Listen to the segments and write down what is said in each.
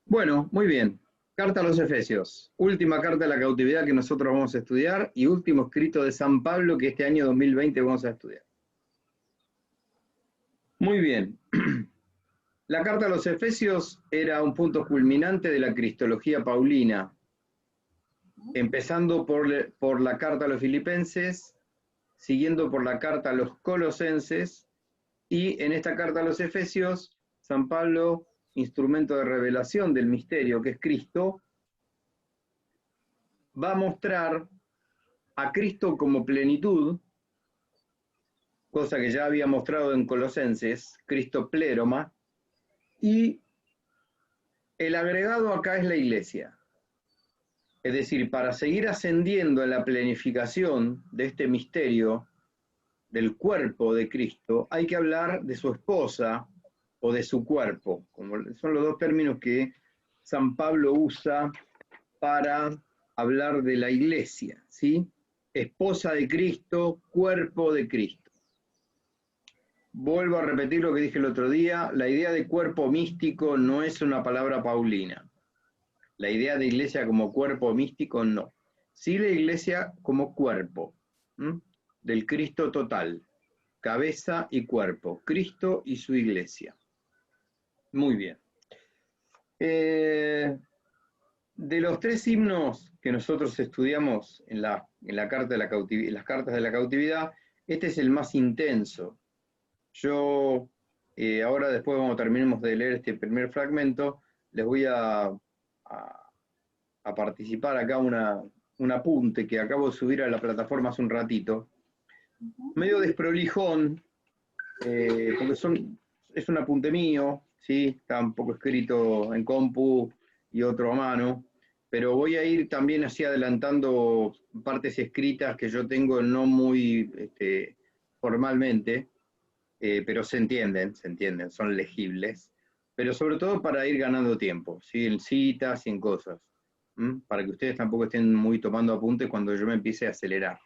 Bueno, muy bien. Carta a los Efesios. Última carta de la cautividad que nosotros vamos a estudiar y último escrito de San Pablo que este año 2020 vamos a estudiar. Muy bien. La carta a los Efesios era un punto culminante de la cristología paulina, empezando por la carta a los Filipenses, siguiendo por la carta a los Colosenses, y en esta carta a los Efesios, San Pablo, instrumento de revelación del misterio que es Cristo, va a mostrar a Cristo como plenitud, cosa que ya había mostrado en Colosenses, Cristo pléroma, y el agregado acá es la iglesia. Es decir, para seguir ascendiendo en la planificación de este misterio del cuerpo de Cristo, hay que hablar de su esposa o de su cuerpo, como son los dos términos que San Pablo usa para hablar de la iglesia, ¿sí? Esposa de Cristo, cuerpo de Cristo. Vuelvo a repetir lo que dije el otro día, la idea de cuerpo místico no es una palabra paulina. La idea de iglesia como cuerpo místico no. Sí la iglesia como cuerpo, del Cristo total, cabeza y cuerpo, Cristo y su iglesia. Muy bien. De los tres himnos que nosotros estudiamos en la carta de la cautividad, las cartas de la cautividad, este es el más intenso. Yo, ahora después cuando terminemos de leer este primer fragmento, les voy a participar acá un apunte que acabo de subir a la plataforma hace un ratito, medio desprolijón, porque es un apunte mío, ¿sí? Está un poco escrito en compu y otro a mano, pero voy a ir también así adelantando partes escritas que yo tengo no muy formalmente, pero se entienden, son legibles, pero sobre todo para ir ganando tiempo, ¿sí? En citas y en cosas, para que ustedes tampoco estén muy tomando apuntes cuando yo me empiece a acelerar.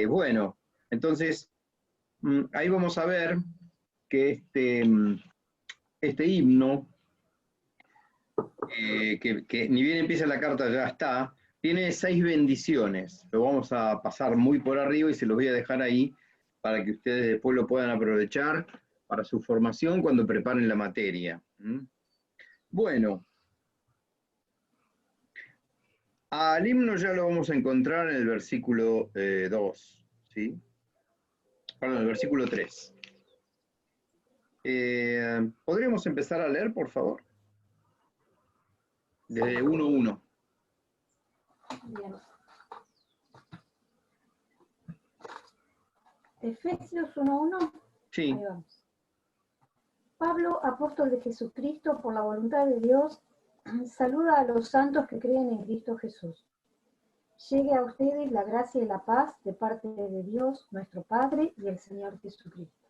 Bueno, entonces, ahí vamos a ver que este himno, que ni bien empieza la carta ya está, tiene 6 bendiciones. Lo vamos a pasar muy por arriba y se los voy a dejar ahí para que ustedes después lo puedan aprovechar para su formación cuando preparen la materia. Bueno, al himno ya lo vamos a encontrar en el versículo 2, ¿sí? Perdón, el versículo 3. ¿Podríamos empezar a leer, por favor? Desde 1.1. Bien. Efesios 1.1. Sí. Ahí vamos. Pablo, apóstol de Jesucristo, por la voluntad de Dios, saluda a los santos que creen en Cristo Jesús. Llegue a ustedes la gracia y la paz de parte de Dios, nuestro Padre, y el Señor Jesucristo.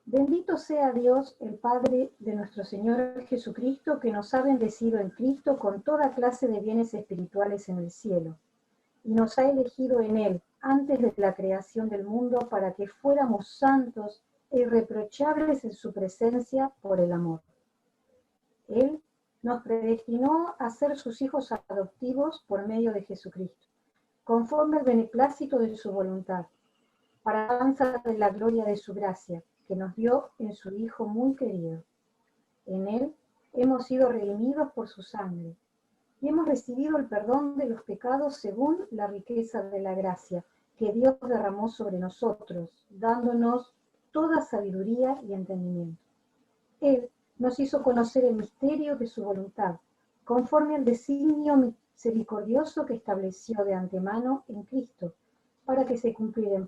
Bendito sea Dios, el Padre de nuestro Señor Jesucristo, que nos ha bendecido en Cristo con toda clase de bienes espirituales en el cielo, y nos ha elegido en Él antes de la creación del mundo para que fuéramos santos e irreprochables en su presencia por el amor. Él nos predestinó a ser sus hijos adoptivos por medio de Jesucristo, conforme al beneplácito de su voluntad, para alabanza de la gloria de su gracia, que nos dio en su Hijo muy querido. En Él hemos sido redimidos por su sangre, y hemos recibido el perdón de los pecados según la riqueza de la gracia que Dios derramó sobre nosotros, dándonos toda sabiduría y entendimiento. Él nos hizo conocer el misterio de su voluntad, conforme al designio misericordioso que estableció de antemano en Cristo, para que se cumpliera en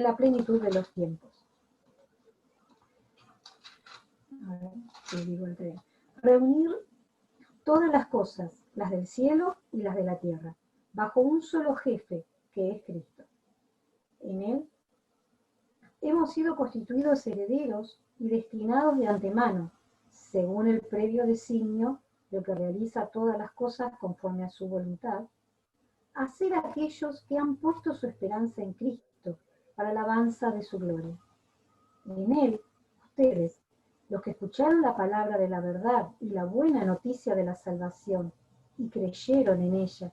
la plenitud de los tiempos. A ver, si digo entre reunir todas las cosas, las del cielo y las de la tierra, bajo un solo jefe, que es Cristo. En Él hemos sido constituidos herederos y destinados de antemano, según el previo designio de que realiza todas las cosas conforme a su voluntad, a ser aquellos que han puesto su esperanza en Cristo para la alabanza de su gloria. En Él, ustedes, Los que escucharon la palabra de la verdad y la buena noticia de la salvación y creyeron en ella,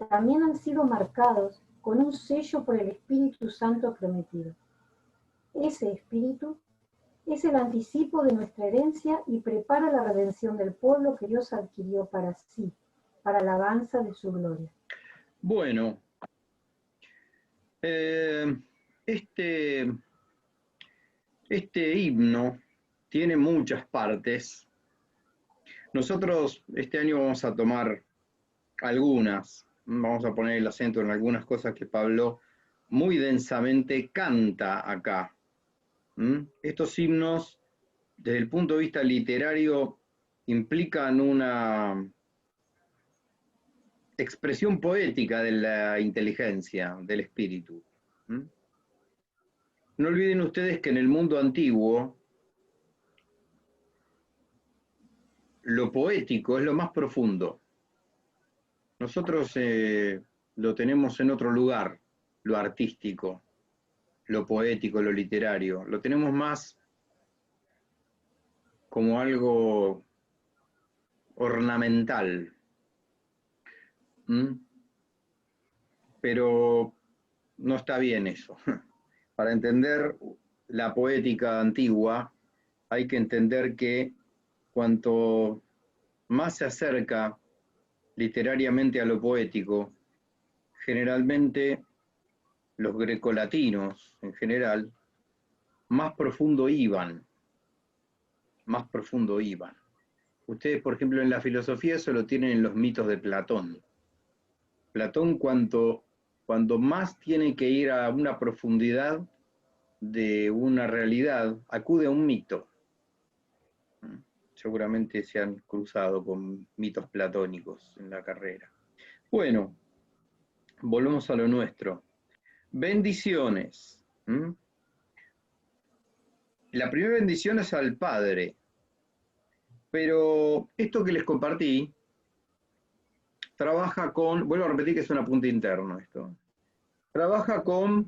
también han sido marcados con un sello por el Espíritu Santo prometido. Ese Espíritu es el anticipo de nuestra herencia y prepara la redención del pueblo que Dios adquirió para sí, para la alabanza de su gloria. Bueno, este himno tiene muchas partes. Nosotros este año vamos a tomar algunas, vamos a poner el acento en algunas cosas que Pablo muy densamente canta acá. Estos himnos, desde el punto de vista literario, implican una expresión poética de la inteligencia, del espíritu. No olviden ustedes que en el mundo antiguo, lo poético es lo más profundo. Nosotros lo tenemos en otro lugar, lo artístico, lo poético, lo literario. Lo tenemos más como algo ornamental. Pero no está bien eso. Para entender la poética antigua, hay que entender que cuanto más se acerca literariamente a lo poético, generalmente los grecolatinos en general, más profundo iban. Más profundo iban. Ustedes, por ejemplo, en la filosofía eso lo tienen en los mitos de Platón. Platón, cuando más tiene que ir a una profundidad de una realidad, acude a un mito. Seguramente se han cruzado con mitos platónicos en la carrera. Bueno, volvemos a lo nuestro. Bendiciones. La primera bendición es al Padre, pero esto que les compartí trabaja con, vuelvo a repetir que es un apunte interno esto, trabaja con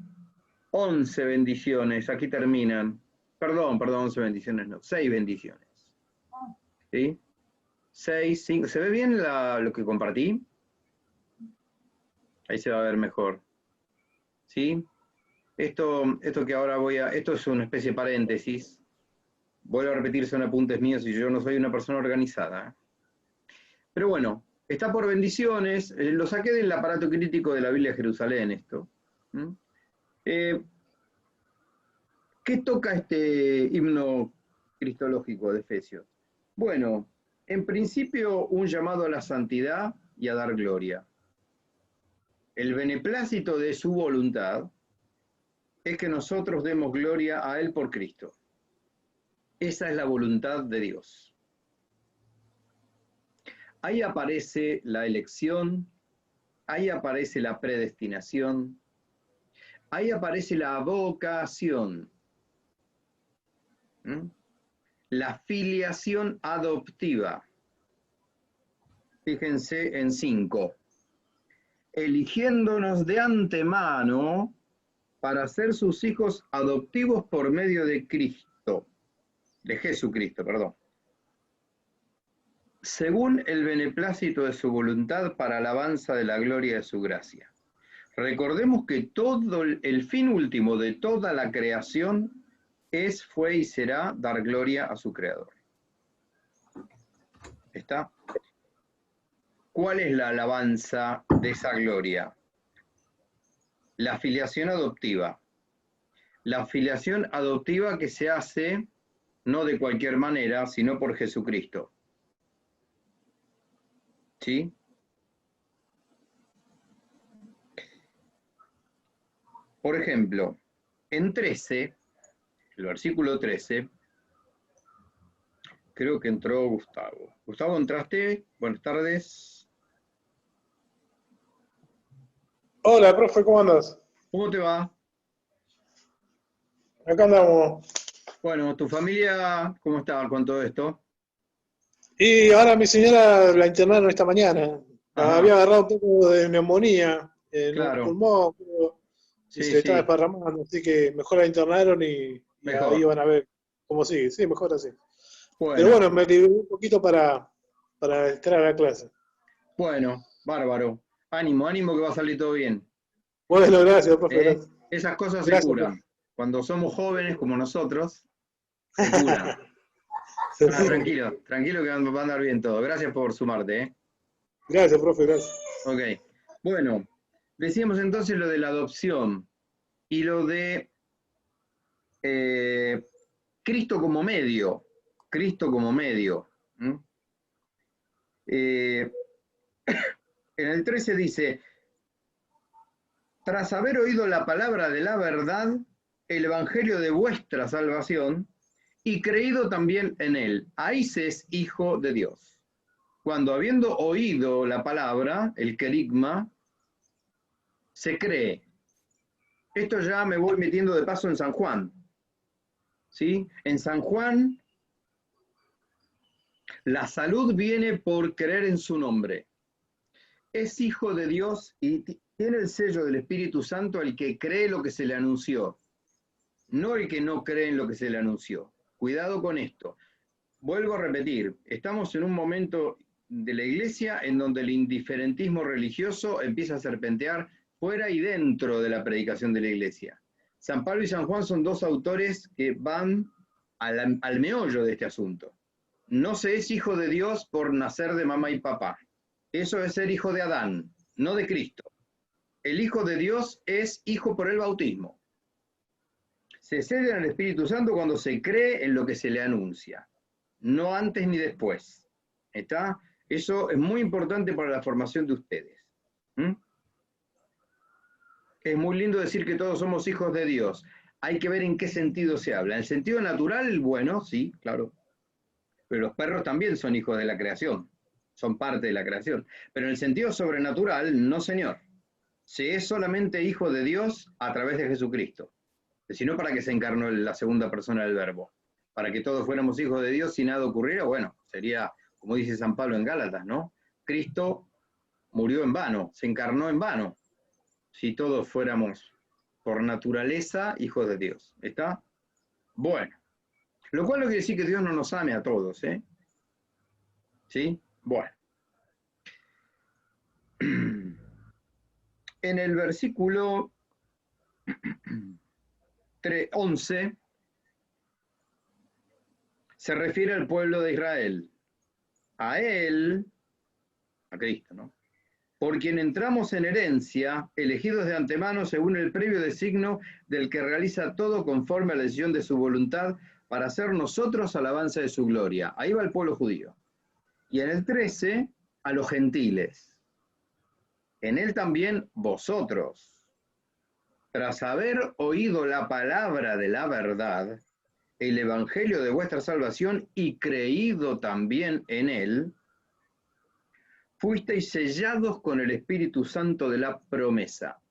11 bendiciones, aquí terminan, perdón, 11 bendiciones no, 6 bendiciones. ¿Sí? 6, 5, ¿se ve bien lo que compartí? Ahí se va a ver mejor. ¿Sí? Esto que ahora esto es una especie de paréntesis. Vuelvo a repetir, son apuntes míos y yo no soy una persona organizada. Pero bueno, está por bendiciones, lo saqué del aparato crítico de la Biblia de Jerusalén esto. ¿Qué toca este himno cristológico de Efesios? Bueno, en principio un llamado a la santidad y a dar gloria. El beneplácito de su voluntad es que nosotros demos gloria a Él por Cristo. Esa es la voluntad de Dios. Ahí aparece la elección, ahí aparece la predestinación, ahí aparece la vocación, la filiación adoptiva. Fíjense en 5. Eligiéndonos de antemano para ser sus hijos adoptivos por medio de Cristo, de Jesucristo, perdón. Según el beneplácito de su voluntad para alabanza de la gloria de su gracia. Recordemos que todo el fin último de toda la creación es, fue y será dar gloria a su Creador. ¿Está? ¿Cuál es la alabanza de esa gloria? La filiación adoptiva. La filiación adoptiva que se hace no de cualquier manera, sino por Jesucristo. ¿Sí? Por ejemplo, en 13, el versículo 13, creo que entró Gustavo. Gustavo, ¿entraste? Buenas tardes. Hola, profe, ¿cómo andas? ¿Cómo te va? Acá andamos. Bueno, ¿tu familia cómo está con todo esto? Y ahora mi señora la internaron esta mañana. Ajá. Había agarrado un poco de neumonía en Claro. un pulmón y Sí, se le estaba sí. desparramando, así que mejor la internaron y Mejor. ahí van a ver cómo sigue. Sí, mejor así. Pero Bueno, bueno, me libré un poquito para entrar a la clase. bueno, bárbaro. Ánimo, ánimo que va a salir todo bien. Bueno, gracias, profe. ¿Eh? Gracias, Esas cosas se gracias, profe. curan. Cuando somos jóvenes como nosotros, se curan. Ah, tranquilo, tranquilo que va a andar bien todo. Gracias por sumarte, ¿eh? Gracias, profe, gracias. Ok. Bueno, decíamos entonces lo de la adopción y lo de Cristo como medio. Cristo como medio. ¿Mm? En el 13 dice, tras haber oído la palabra de la verdad, el evangelio de vuestra salvación, y creído también en él, ahí se es hijo de Dios. Cuando habiendo oído la palabra, el querigma, se cree. Esto ya me voy metiendo de paso en San Juan. ¿Sí? En San Juan, la salud viene por creer en su nombre. Es hijo de Dios y tiene el sello del Espíritu Santo el que cree lo que se le anunció, no el que no cree en lo que se le anunció. Cuidado con esto. Vuelvo a repetir, estamos en un momento de la iglesia en donde el indiferentismo religioso empieza a serpentear fuera y dentro de la predicación de la iglesia. San Pablo y San Juan son dos autores que van al meollo de este asunto. No se es hijo de Dios por nacer de mamá y papá. Eso es ser hijo de Adán, no de Cristo. El hijo de Dios es hijo por el bautismo. Se sella en el Espíritu Santo cuando se cree en lo que se le anuncia, no antes ni después. ¿Está? Eso es muy importante para la formación de ustedes. ¿Mm? Es muy lindo decir que todos somos hijos de Dios. Hay que ver en qué sentido se habla. En el sentido natural, bueno, sí, claro. Pero los perros también son hijos de la creación. Son parte de la creación. Pero en el sentido sobrenatural, no, señor. Se es solamente hijo de Dios a través de Jesucristo. Sino para que se encarnó la segunda persona del verbo. Para que todos fuéramos hijos de Dios si nada ocurriera, bueno, sería, como dice San Pablo en Gálatas, ¿no? Cristo murió en vano, se encarnó en vano, si todos fuéramos por naturaleza hijos de Dios. ¿Está? Bueno. Lo cual no quiere decir que Dios no nos ame a todos, ¿eh? ¿Sí? Bueno. En el versículo 11 se refiere al pueblo de Israel. A él, a Cristo, ¿no? Por quien entramos en herencia, elegidos de antemano según el previo designo del que realiza todo conforme a la decisión de su voluntad, para hacer nosotros alabanza de su gloria. Ahí va el pueblo judío. Y en el 13, a los gentiles. En él también vosotros, tras haber oído la palabra de la verdad, el evangelio de vuestra salvación, y creído también en él, fuisteis sellados con el Espíritu Santo de la promesa.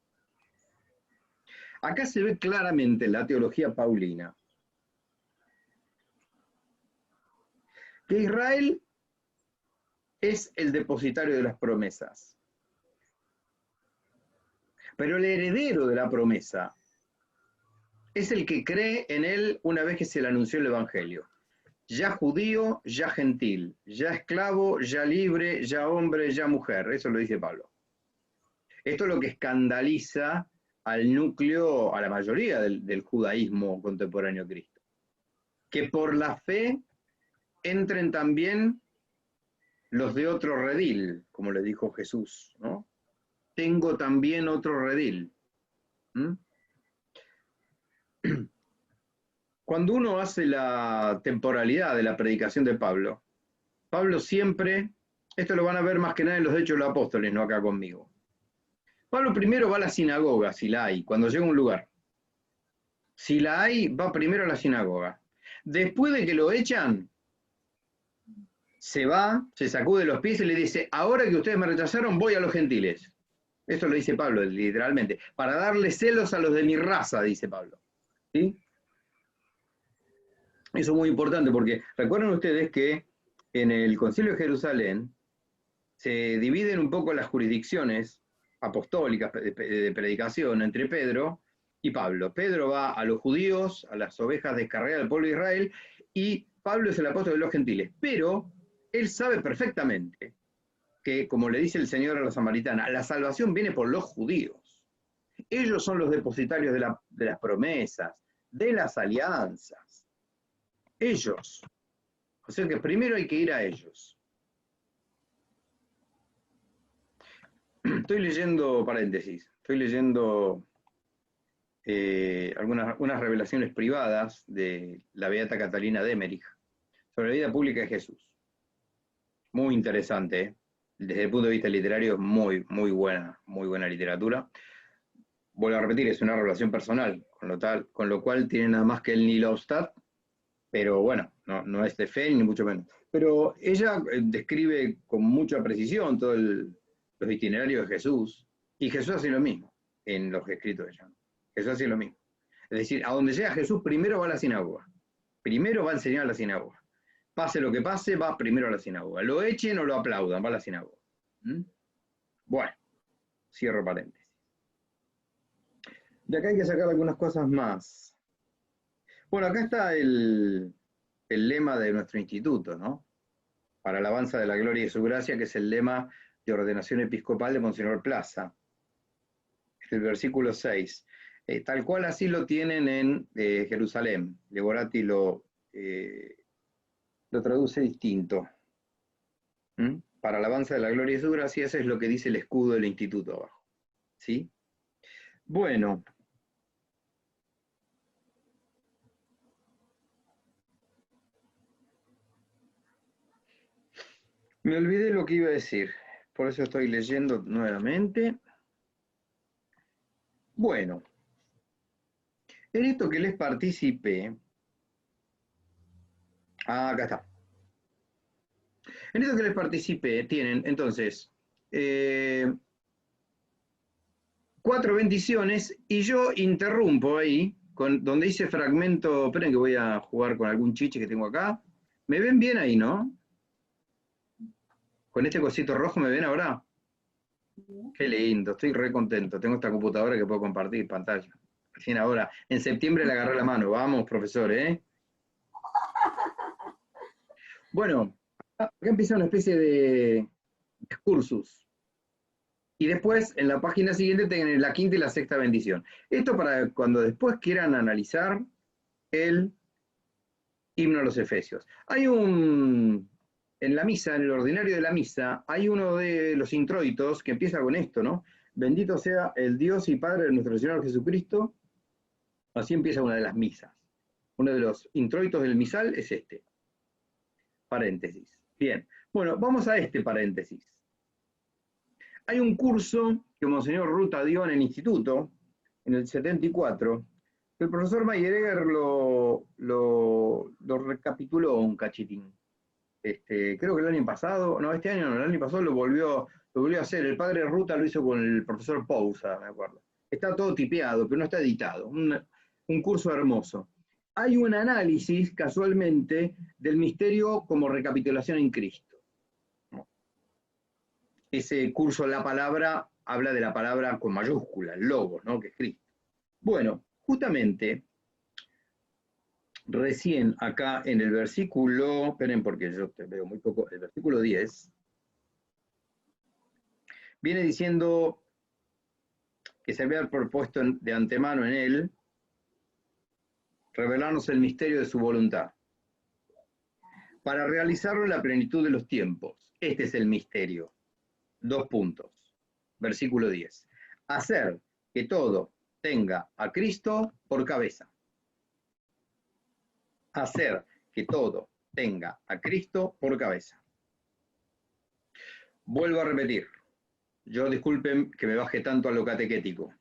Acá se ve claramente la teología paulina que Israel es el depositario de las promesas. Pero el heredero de la promesa es el que cree en él una vez que se le anunció el Evangelio. Ya judío, ya gentil, ya esclavo, ya libre, ya hombre, ya mujer. Eso lo dice Pablo. Esto es lo que escandaliza al núcleo, a la mayoría del judaísmo contemporáneo a Cristo. Que por la fe entren también los de otro redil, como le dijo Jesús, ¿no? Tengo también otro redil. ¿Mm? Cuando uno hace la temporalidad de la predicación de Pablo, Pablo siempre, esto lo van a ver más que nada en los Hechos de los Apóstoles, no acá conmigo. Pablo primero va a la sinagoga, si la hay, cuando llega a un lugar. Si la hay, va primero a la sinagoga. Después de que lo echan, se va, se sacude los pies y le dice, ahora que ustedes me rechazaron, voy a los gentiles. Esto lo dice Pablo, literalmente. Para darle celos a los de mi raza, dice Pablo. ¿Sí? Eso es muy importante porque recuerden ustedes que en el Concilio de Jerusalén se dividen un poco las jurisdicciones apostólicas de predicación entre Pedro y Pablo. Pedro va a los judíos, a las ovejas descarriadas del pueblo de Israel, y Pablo es el apóstol de los gentiles, pero él sabe perfectamente que, como le dice el Señor a la samaritana, la salvación viene por los judíos. Ellos son los depositarios de las promesas, de las alianzas. Ellos. O sea que primero hay que ir a ellos. Estoy leyendo, paréntesis, estoy leyendo unas revelaciones privadas de la beata Catalina de Emmerich sobre la vida pública de Jesús. Muy interesante, ¿eh? Desde el punto de vista literario es muy buena literatura. Vuelvo a repetir, es una revelación personal, con lo cual tiene nada más que el Nilostad, pero bueno, no es de fe ni mucho menos. Pero ella describe con mucha precisión todos los itinerarios de Jesús, y Jesús hace lo mismo en los escritos de ella. Jesús hace lo mismo. Es decir, a donde llega Jesús, primero va a la sinagoga. Primero va a enseñar a la sinagoga. Pase lo que pase, va primero a la sinagoga. Lo echen o lo aplaudan, va a la sinagoga. Bueno, cierro paréntesis. De acá hay que sacar algunas cosas más. Bueno, acá está el lema de nuestro instituto, ¿no? Para alabanza de la gloria y de su gracia, que es el lema de ordenación episcopal de Monseñor Plaza. El versículo 6. Tal cual así lo tienen en Jerusalén. Leborati lo traduce distinto. Para alabanza de la gloria y de su gracia, ese es lo que dice el escudo del instituto abajo. ¿Sí? Bueno. Me olvidé lo que iba a decir, por eso estoy leyendo nuevamente. Bueno, en esto que les participé, acá está. En esto que les participé tienen entonces 4 bendiciones y yo interrumpo ahí, donde dice fragmento, esperen que voy a jugar con algún chiche que tengo acá. ¿Me ven bien ahí, no? Con este cosito rojo, ¿me ven ahora? Qué lindo, estoy re contento. Tengo esta computadora que puedo compartir pantalla. Recién ahora, en septiembre le agarré la mano. Vamos, profesor, ¿eh? Bueno, acá empieza una especie de excursus. Y después, en la página siguiente, tienen la quinta y la sexta bendición. Esto para cuando después quieran analizar el himno a los Efesios. Hay en la misa, en el ordinario de la misa, hay uno de los introitos que empieza con esto, ¿no? Bendito sea el Dios y Padre de nuestro Señor Jesucristo. Así empieza una de las misas. Uno de los introitos del misal es este. Paréntesis. Bien. Bueno, vamos a este paréntesis. Hay un curso que Monseñor Ruta dio en el instituto, en el 74, que el profesor Mayeregger lo recapituló un cachitín. Creo que el año pasado, no, este año no, el año pasado lo volvió a hacer. El padre Ruta lo hizo con el profesor Pousa, me acuerdo. Está todo tipeado, pero no está editado. Un curso hermoso. Hay un análisis, casualmente, del misterio como recapitulación en Cristo. Ese curso, la palabra, habla de la palabra con mayúscula, el logos, ¿no? Que es Cristo. Bueno, justamente, recién acá en el versículo, esperen porque yo te veo muy poco, el versículo 10, viene diciendo que se había propuesto de antemano en él revelarnos el misterio de su voluntad, para realizarlo en la plenitud de los tiempos. Este es el misterio. 2 puntos. Versículo 10. Hacer que todo tenga a Cristo por cabeza. Hacer que todo tenga a Cristo por cabeza. Vuelvo a repetir. Yo disculpen que me baje tanto a lo catequético.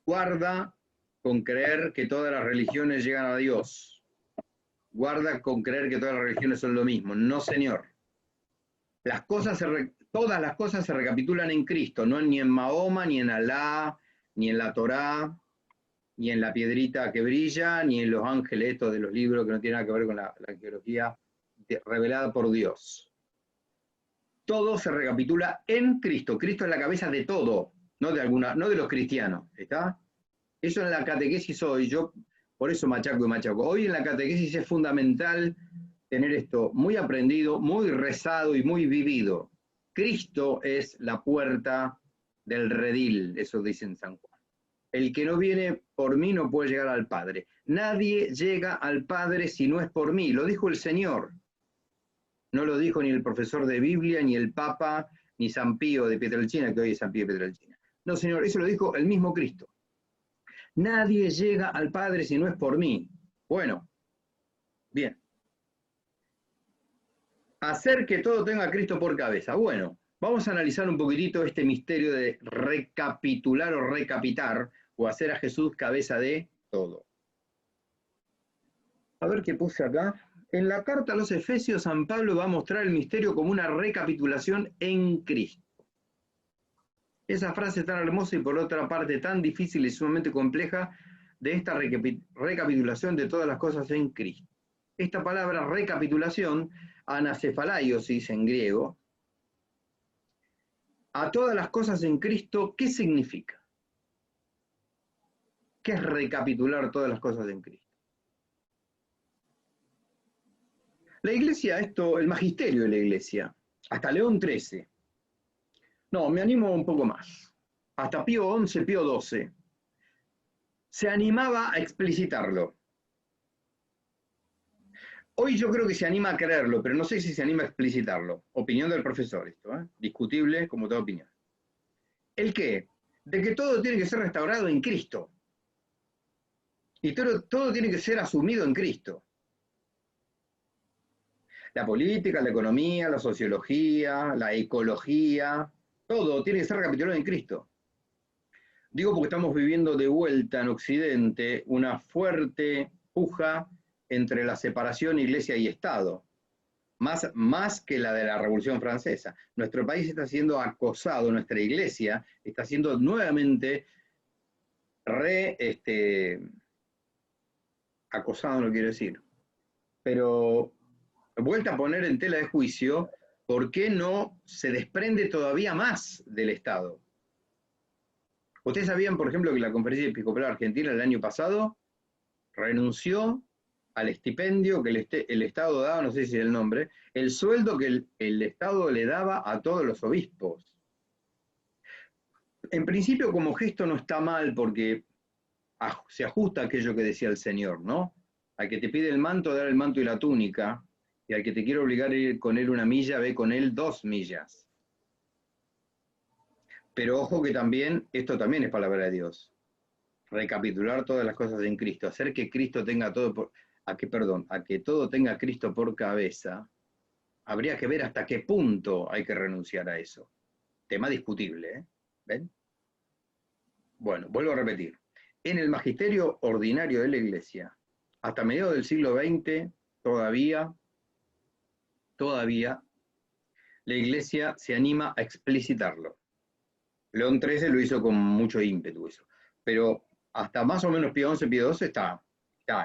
Guarda con creer que todas las religiones llegan a Dios. Guarda con creer que todas las religiones son lo mismo. No, señor. Todas las cosas se recapitulan en Cristo, no ni en Mahoma, ni en Alá, ni en la Torá, ni en la piedrita que brilla, ni en los ángeles estos de los libros que no tienen nada que ver con la arqueología revelada por Dios. Todo se recapitula en Cristo. Cristo es la cabeza de todo, no de los cristianos, ¿está? Eso en la catequesis hoy, yo Por eso machaco y machaco. Hoy en la catequesis es fundamental tener esto muy aprendido, muy rezado y muy vivido. Cristo es la puerta del redil, eso dice en San Juan. El que no viene por mí no puede llegar al Padre. Nadie llega al Padre si no es por mí, lo dijo el Señor. No lo dijo ni el profesor de Biblia, ni el Papa, ni San Pío de Pietrelcina, que hoy es San Pío de Pietrelcina. No, Señor, eso lo dijo el mismo Cristo. Nadie llega al Padre si no es por mí. Bueno, bien. Hacer que todo tenga a Cristo por cabeza. Bueno, vamos a analizar un poquitito este misterio de recapitular o recapitar, o hacer a Jesús cabeza de todo. A ver qué puse acá. En la carta a los Efesios, San Pablo va a mostrar el misterio como una recapitulación en Cristo. Esa frase tan hermosa y por otra parte tan difícil y sumamente compleja de esta recapitulación de todas las cosas en Cristo. Esta palabra recapitulación, anacefalaiosis en griego, a todas las cosas en Cristo, ¿qué significa? ¿Qué es recapitular todas las cosas en Cristo? La Iglesia, el magisterio de la Iglesia, hasta León XIII, no, me animo un poco más, hasta Pío XI, Pío XII, se animaba a explicitarlo. Hoy yo creo que se anima a creerlo, pero no sé si se anima a explicitarlo. Opinión del profesor esto, discutible como toda opinión. ¿El qué? De que todo tiene que ser restaurado en Cristo. Y todo tiene que ser asumido en Cristo. La política, la economía, la sociología, la ecología, todo tiene que ser recapitulado en Cristo. Digo porque estamos viviendo de vuelta en Occidente una fuerte puja entre la separación Iglesia y Estado, más que la de la Revolución Francesa. Nuestro país está siendo acosado, nuestra Iglesia está siendo nuevamente acosado, no quiero decir, pero vuelta a poner en tela de juicio por qué no se desprende todavía más del Estado. ¿Ustedes sabían, por ejemplo, que la Conferencia Episcopal Argentina el año pasado renunció al estipendio que el Estado daba, no sé si es el nombre, el sueldo que el Estado le daba a todos los obispos? En principio, como gesto no está mal porque se ajusta a aquello que decía el Señor, ¿no? Al que te pide el manto, dar el manto y la túnica, y al que te quiere obligar a ir con él 1 milla, ve con él 2 millas. Pero ojo que también, esto también es palabra de Dios. Recapitular todas las cosas en Cristo, hacer que Cristo tenga todo, a que todo tenga a Cristo por cabeza, habría que ver hasta qué punto hay que renunciar a eso. Tema discutible, ¿eh? ¿Ven? Bueno, vuelvo a repetir. En el magisterio ordinario de la Iglesia, hasta mediados del siglo XX, todavía, la Iglesia se anima a explicitarlo. León XIII lo hizo con mucho ímpetu eso, pero hasta más o menos Pío XI, Pío XII está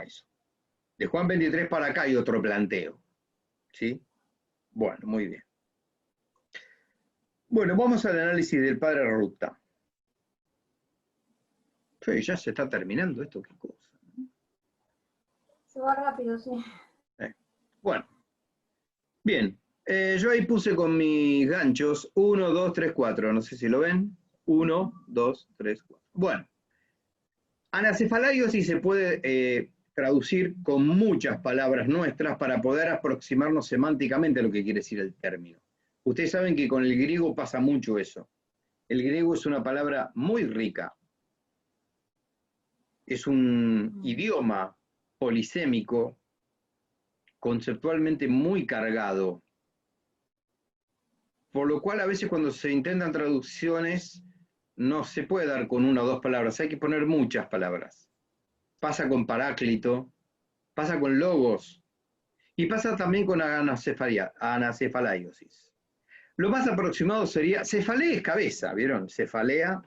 eso. De Juan XXIII para acá hay otro planteo, ¿sí? Bueno, muy bien. Bueno, vamos al análisis del padre Rutta. Sí, ya se está terminando esto, qué cosa. Se va rápido, sí. Bueno, bien. Yo ahí puse con mis ganchos 1, 2, 3, 4. No sé si lo ven. 1, 2, 3, 4. Bueno. Anacefalaiosis se puede traducir con muchas palabras nuestras para poder aproximarnos semánticamente a lo que quiere decir el término. Ustedes saben que con el griego pasa mucho eso. El griego es una palabra muy rica. Es un idioma polisémico, conceptualmente muy cargado. Por lo cual a veces cuando se intentan traducciones no se puede dar con 1 o 2 palabras, hay que poner muchas palabras. Pasa con paráclito, pasa con logos, y pasa también con anacefalaiosis. Lo más aproximado sería, cefalea es cabeza, ¿vieron? Cefalea,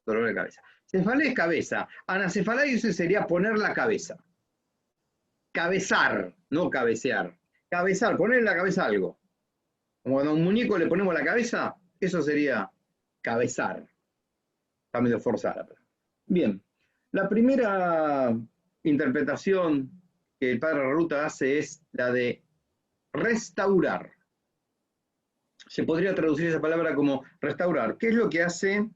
dolor de cabeza. Cefalea es cabeza, anacefalaiosis sería poner la cabeza. Cabezar, no cabecear. Cabezar, poner en la cabeza algo. Como cuando a un muñeco le ponemos la cabeza, eso sería cabezar. Está medio forzada. Bien, la primera interpretación que el padre Ruta hace es la de restaurar. Se podría traducir esa palabra como restaurar. ¿Qué es lo que hace?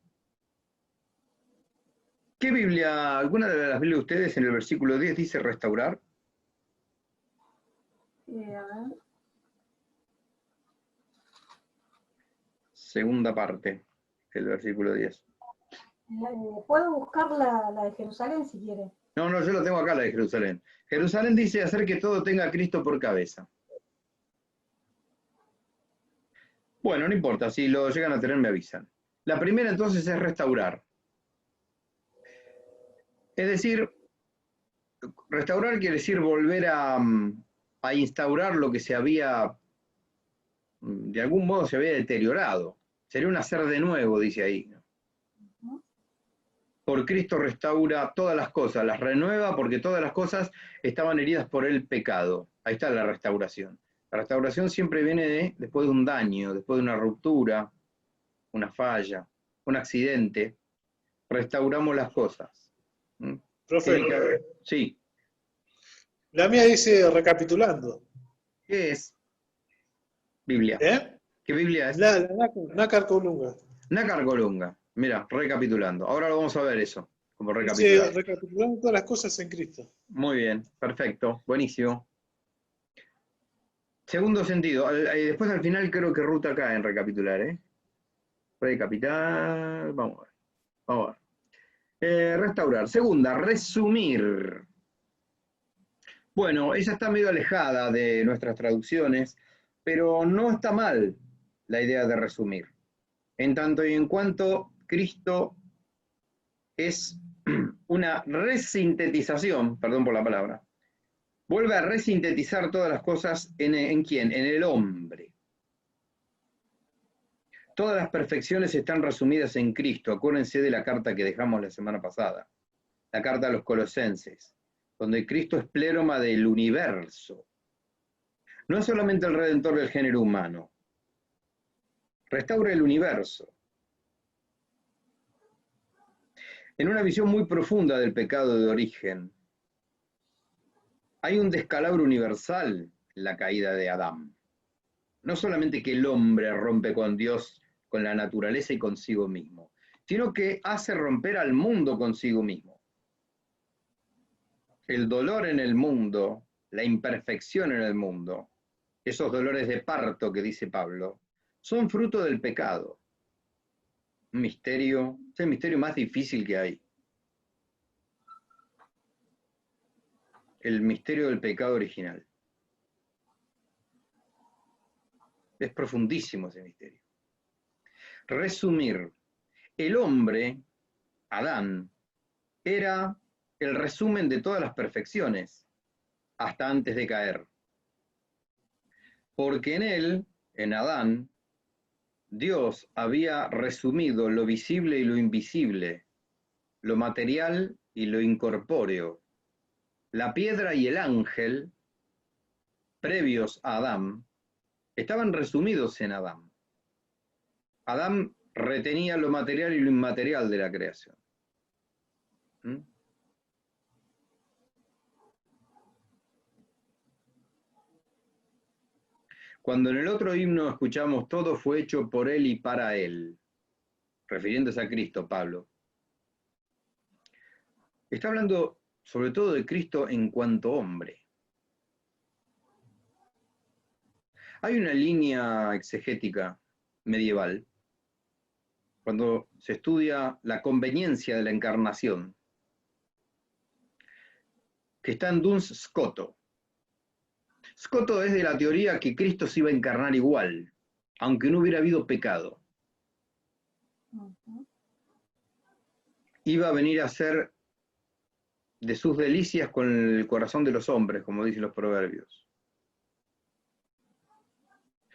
¿Qué Biblia, alguna de las Biblias de ustedes en el versículo 10 dice restaurar? A ver. Segunda parte del versículo 10. Puedo buscar la de Jerusalén si quiere. No, yo lo tengo acá, la de Jerusalén. Jerusalén dice hacer que todo tenga a Cristo por cabeza. Bueno, no importa, si lo llegan a tener me avisan. La primera entonces es restaurar. Es decir, restaurar quiere decir volver a instaurar lo que se había, de algún modo se había deteriorado. Sería un hacer de nuevo, dice ahí. Por Cristo restaura todas las cosas, las renueva porque todas las cosas estaban heridas por el pecado. Ahí está la restauración. La restauración siempre viene después de un daño, después de una ruptura, una falla, un accidente. Restauramos las cosas. Profe, Sí. la mía dice recapitulando. ¿Qué es? Biblia. ¿Qué Biblia es? Nácar Colunga. Nácar Colunga. Mira, recapitulando. Ahora lo vamos a ver eso, como Dice recapitular. recapitulando todas las cosas en Cristo. Muy bien, perfecto, buenísimo. Segundo sentido, después al final creo que Ruta acá en recapitular, ¿eh? Recapitar, vamos a ver. Restaurar. Segunda, resumir. Bueno, ella está medio alejada de nuestras traducciones, pero no está mal la idea de resumir. En tanto y en cuanto Cristo es una resintetización, perdón por la palabra, vuelve a resintetizar todas las cosas ¿en quién? En el hombre. Todas las perfecciones están resumidas en Cristo. Acuérdense de la carta que dejamos la semana pasada, la carta a los Colosenses, donde Cristo es pléroma del universo. No es solamente el redentor del género humano, restaura el universo. En una visión muy profunda del pecado de origen, hay un descalabro universal en la caída de Adán. No solamente que el hombre rompe con Dios, con la naturaleza y consigo mismo, sino que hace romper al mundo consigo mismo. El dolor en el mundo, la imperfección en el mundo, esos dolores de parto que dice Pablo, son fruto del pecado. Un misterio, es el misterio más difícil que hay. El misterio del pecado original. Es profundísimo ese misterio. Resumir. El hombre, Adán, era el resumen de todas las perfecciones, hasta antes de caer. Porque en él, en Adán, Dios había resumido lo visible y lo invisible, lo material y lo incorpóreo. La piedra y el ángel, previos a Adán, estaban resumidos en Adán. Adán retenía lo material y lo inmaterial de la creación. Cuando en el otro himno escuchamos todo fue hecho por él y para él, refiriéndose a Cristo, Pablo, está hablando sobre todo de Cristo en cuanto hombre. Hay una línea exegética medieval, cuando se estudia la conveniencia de la encarnación, que está en Duns Scoto. Scoto es de la teoría que Cristo se iba a encarnar igual, aunque no hubiera habido pecado. Iba a venir a ser de sus delicias con el corazón de los hombres, como dicen los proverbios.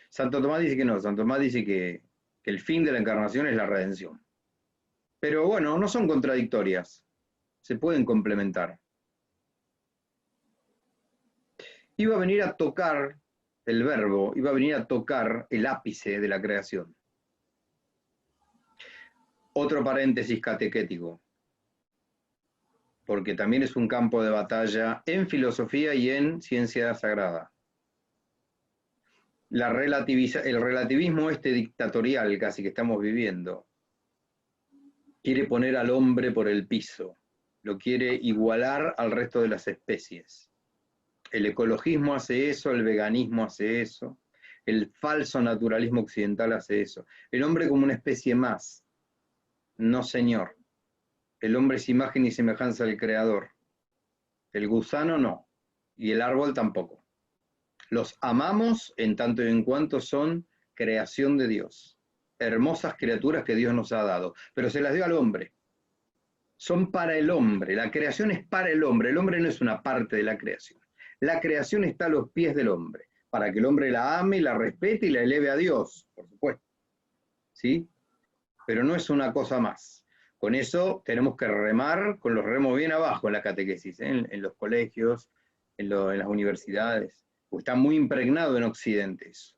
Santo Tomás dice que no, Santo Tomás dice que el fin de la encarnación es la redención. Pero bueno, no son contradictorias, se pueden complementar. Iba a venir a tocar el verbo, iba a venir a tocar el ápice de la creación. Otro paréntesis catequético. porque también es un campo de batalla en filosofía y en ciencia sagrada. El relativismo dictatorial casi que estamos viviendo quiere poner al hombre por el piso, lo quiere igualar al resto de las especies. El ecologismo hace eso, el veganismo hace eso, el falso naturalismo occidental hace eso. El hombre como una especie más. No, señor. El hombre es imagen y semejanza del Creador. El gusano no, y el árbol tampoco. Los amamos en tanto y en cuanto son creación de Dios. Hermosas criaturas que Dios nos ha dado, pero se las dio al hombre. Son para el hombre, la creación es para el hombre no es una parte de la creación. La creación está a los pies del hombre, para que el hombre la ame, la respete y la eleve a Dios, por supuesto. ¿Sí? Pero no es una cosa más. Con eso tenemos que remar con los remos bien abajo en la catequesis, en los colegios, en las universidades, porque está muy impregnado en Occidente eso.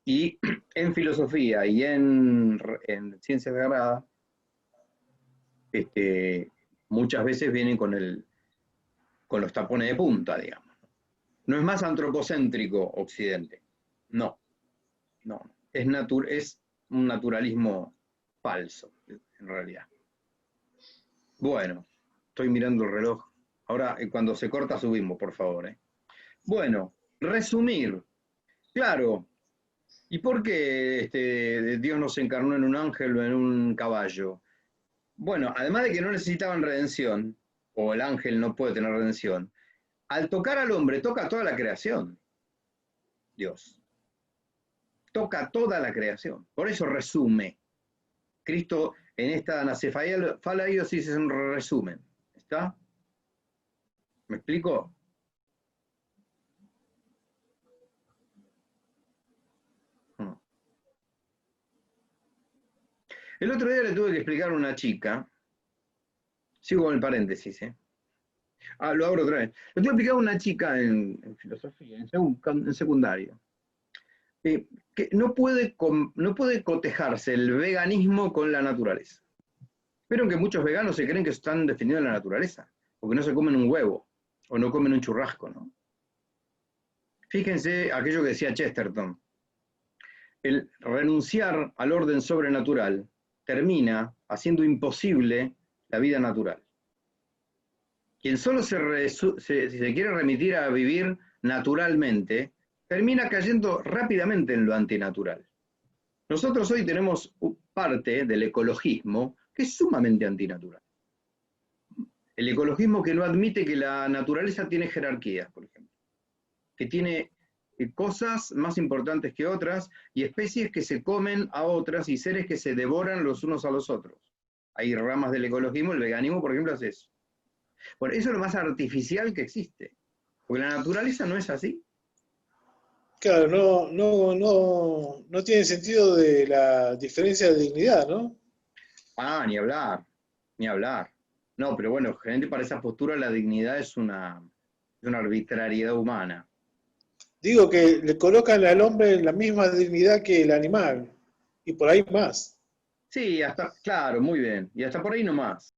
Y en filosofía y en ciencia sagrada, muchas veces vienen con los tapones de punta, digamos. No es más antropocéntrico Occidente, no, es un naturalismo falso, en realidad. Bueno, estoy mirando el reloj. Ahora, cuando se corta, subimos, por favor. Bueno, resumir. Claro, ¿y por qué Dios nos encarnó en un ángel o en un caballo? Bueno, además de que no necesitaban redención, o el ángel no puede tener redención, al tocar al hombre, toca toda la creación. Dios. Toca toda la creación. Por eso resume. Cristo en esta anacefaliosis es un resumen. ¿Está? ¿Me explico? El otro día le tuve que explicar a una chica, sigo con el paréntesis, lo abro otra vez. Le tuve que explicar a una chica en filosofía, en secundario, que no puede cotejarse el veganismo con la naturaleza. Pero que muchos veganos se creen que están defendiendo la naturaleza, porque no se comen un huevo, o no comen un churrasco, ¿no? Fíjense aquello que decía Chesterton. El renunciar al orden sobrenatural termina haciendo imposible la vida natural. Quien solo se quiere remitir a vivir naturalmente, termina cayendo rápidamente en lo antinatural. Nosotros hoy tenemos parte del ecologismo que es sumamente antinatural. El ecologismo que no admite que la naturaleza tiene jerarquías, por ejemplo, que tiene cosas más importantes que otras y especies que se comen a otras y seres que se devoran los unos a los otros. Hay ramas del ecologismo, el veganismo, por ejemplo, hace eso. Bueno, eso es lo más artificial que existe, porque la naturaleza no es así. Claro, no tiene sentido de la diferencia de dignidad, ¿no? Ah, ni hablar, ni hablar. No, pero bueno, generalmente para esa postura la dignidad es una arbitrariedad humana. Digo que le colocan al hombre en la misma dignidad que el animal, y por ahí más. Sí, hasta, claro, muy bien, y hasta por ahí nomás.